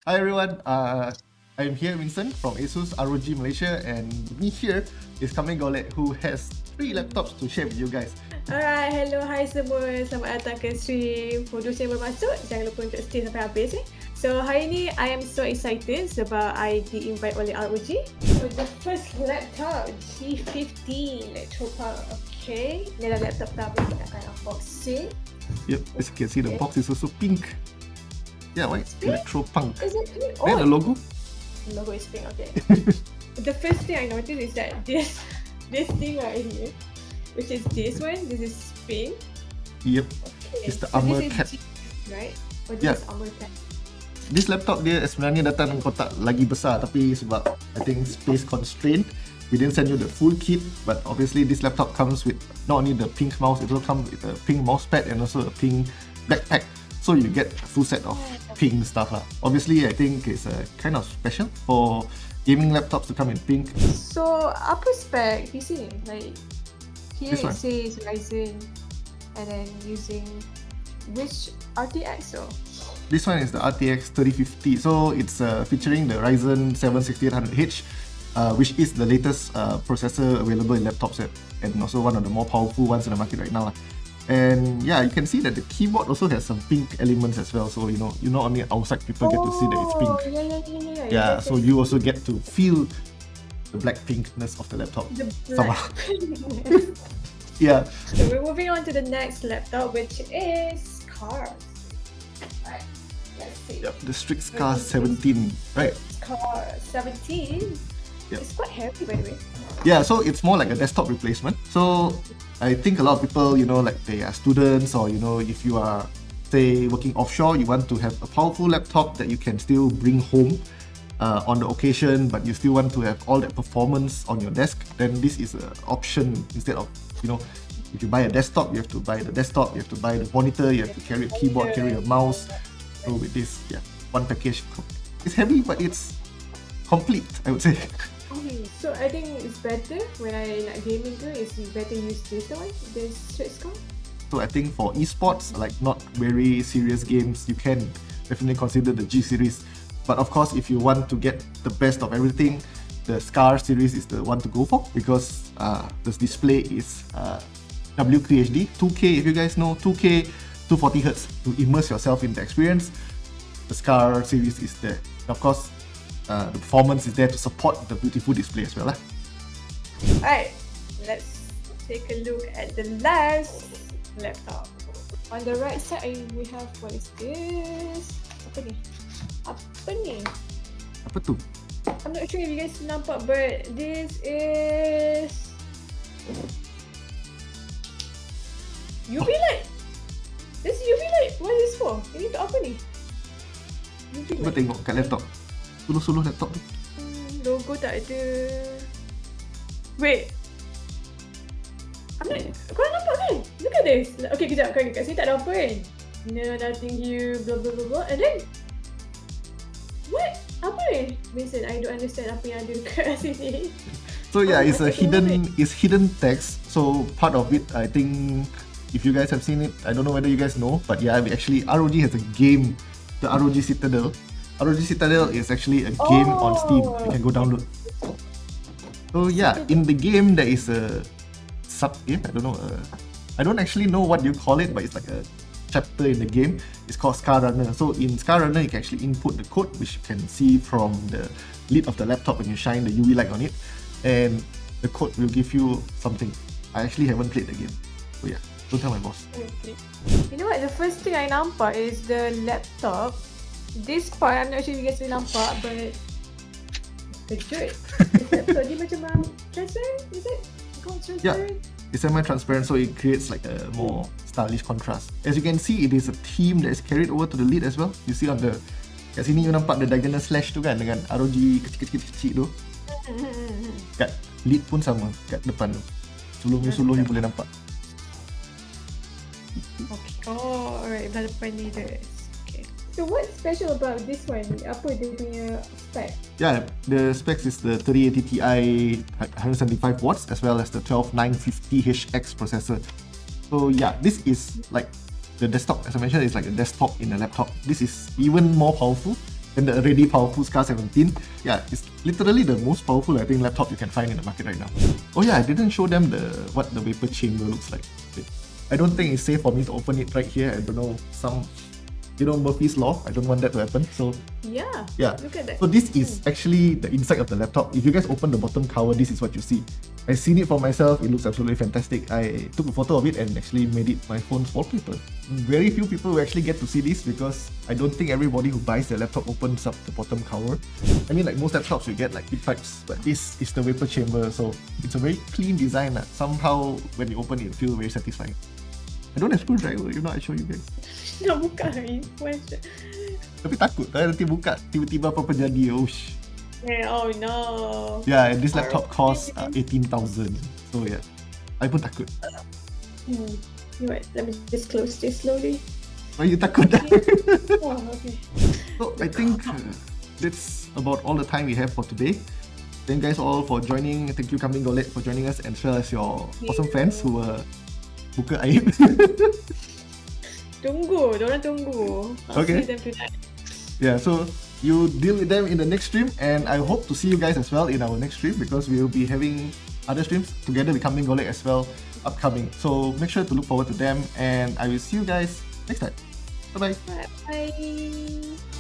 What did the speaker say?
Hi everyone, I'm here Vincent from ASUS ROG Malaysia, and me here is Kambing Golek, who has 3 laptops to share with you guys. Alright, hello, hai semua. Selamat datang ke stream. For those yang baru masuk, jangan lupa untuk stay sampai habis. So, hari ni I am so excited sebab I di-invite oleh ROG. So, the first laptop, G50 Electro. Okay, ni adalah laptop pertama kita akan unboxing. Yep, as you can see, the box is also pink. Yeah, right? Electro Punk. Is it pink? And the logo? The logo is pink, okay. The first thing I noticed is that this thing right here, which is this one, this is pink. Yep, Okay, it's the so armor this is cap. right? Or this Yeah. is armor cap? This laptop dia sebenarnya datang dalam kotak lagi besar, tapi sebab I think space constraint, we didn't send you the full kit. But obviously this laptop comes with not only the pink mouse, it also comes with a pink mouse pad and also a pink backpack. So you get a full set of pink stuff lah. Obviously, I think it's kind of special for gaming laptops to come in pink. So, apa spec PC ni? Like, here This it one. says Ryzen and then using which RTX though? This one is the RTX 3050. So it's featuring the Ryzen 7 6800H, which is the latest processor available in laptops and also one of the more powerful ones in the market right now. And yeah, you can see that the keyboard also has some pink elements as well. So you know only outside people get to see that it's pink. Yeah. Yeah, so you also get to feel the black pinkness of the laptop. The Sama. black. Yeah. So we're moving on to the next laptop, which is SCAR. Right. Let's see. Yep, the Strix SCAR 17, right? SCAR 17. Yep. It's quite heavy, by the way. Yeah, so it's more like a desktop replacement. So I think a lot of people, like they are students, or if you are, say, working offshore, you want to have a powerful laptop that you can still bring home on the occasion, but you still want to have all that performance on your desk. Then this is an option. Instead of, if you buy a desktop, you have to buy the desktop, you have to buy the monitor, you have to carry a keyboard, carry a mouse. So with this, yeah, one package. It's heavy, but it's complete, I would say. Okay, so I think it's better when I nak gaming ke, it's better use this one, the Strix SCAR. So I think for esports, like not very serious games, you can definitely consider the G series. But of course, if you want to get the best of everything, the SCAR series is the one to go for, because the display is WQHD 2K. If you guys know 2K 240Hz to immerse yourself in the experience, the SCAR series is there. And of course, the performance is there to support the beautiful display as well. Alright, let's take a look at the last laptop. On the right side, we have, what is this? Apa ni? Apa ni? Apa tu? I'm not sure if you guys nampak, but this is UV light. This is UV light. What is this for? Ini untuk apa ni? UV Cuba light. tengok kat laptop. Suluh-suluh laptop tu. Logo tak ada. Wait. Korang nampak kan? Look at this. Okay, kejap. Kat sini tak ada apa kan? No, nothing here, blah blah blah blah. And then, what? Apa ni? Vincent, I don't understand apa yang ada dekat sini. So yeah, it's I don't know it's hidden text. So part of it, I think, if you guys have seen it, I don't know whether you guys know, but yeah, actually ROG has a game, the ROG Citadel. ROG Citadel is actually a game on Steam. You can go download. So yeah, in the game there is a sub game. I don't know. I don't actually know what you call it, but it's like a chapter in the game. It's called SCAR Runner. So in SCAR Runner, you can actually input the code, which you can see from the lid of the laptop when you shine the UV light on it, and the code will give you something. I actually haven't played the game, so yeah, don't tell my boss. You know what? The first thing I nampak is the laptop. This part, I'm not sure if you guys will nampak, but kejut. This laptop dia macam transparent, is it? Transparent? Yeah, it's semi-transparent, so it creates like a more stylish contrast. As you can see, it is a theme that is carried over to the lid as well. You see on the, kat sini you nampak the diagonal slash tu kan, dengan ROG kecil-kecil tu. Kat lid pun sama, kat depan tu. Suluh you boleh nampak. Okay. Oh, alright. Belah depan ni dia. Okay. So what's special about this one? Apa dia punya spec? Yeah, the specs is the 3080 Ti 175 watts as well as the 12950HX processor. So yeah, this is like the desktop, as I mentioned, is like a desktop in a laptop. This is even more powerful and the already powerful SCAR 17. Yeah, it's literally the most powerful, I think, laptop you can find in the market right now. Oh yeah, I didn't show them what the vapor chamber looks like. I don't think it's safe for me to open it right here. I don't know, Murphy's Law. I don't want that to happen. So Yeah. Look at that. So this is actually the inside of the laptop. If you guys open the bottom cover, this is what you see. I've seen it for myself. It looks absolutely fantastic. I took a photo of it and actually made it my phone's wallpaper. Very few people will actually get to see this because I don't think everybody who buys their laptop opens up the bottom cover. I mean, like most laptops you get like heat pipes, but this is the vapor chamber, so it's a very clean design. Somehow when you open it, you feel very satisfying. I don't have screwdriver, I show you guys. Nak buka hari. Tapi takut nanti buka tiba-tiba apa jadi. Oh no. Yeah, and this laptop costs 18,000. So yeah, I pun takut. Wait, let me just close this slowly. Why you takut? Oh, okay. So I think that's about all the time we have for today. Thank you guys all for joining. Thank you Kambing Golek for joining us, and as well as your awesome fans who were buka aib. Diorang tunggu. I'll see them tonight. Yeah, so you deal with them in the next stream, and I hope to see you guys as well in our next stream because we will be having other streams together with Kambing Golek as well upcoming. So make sure to look forward to them, and I will see you guys next time. Bye bye. Bye.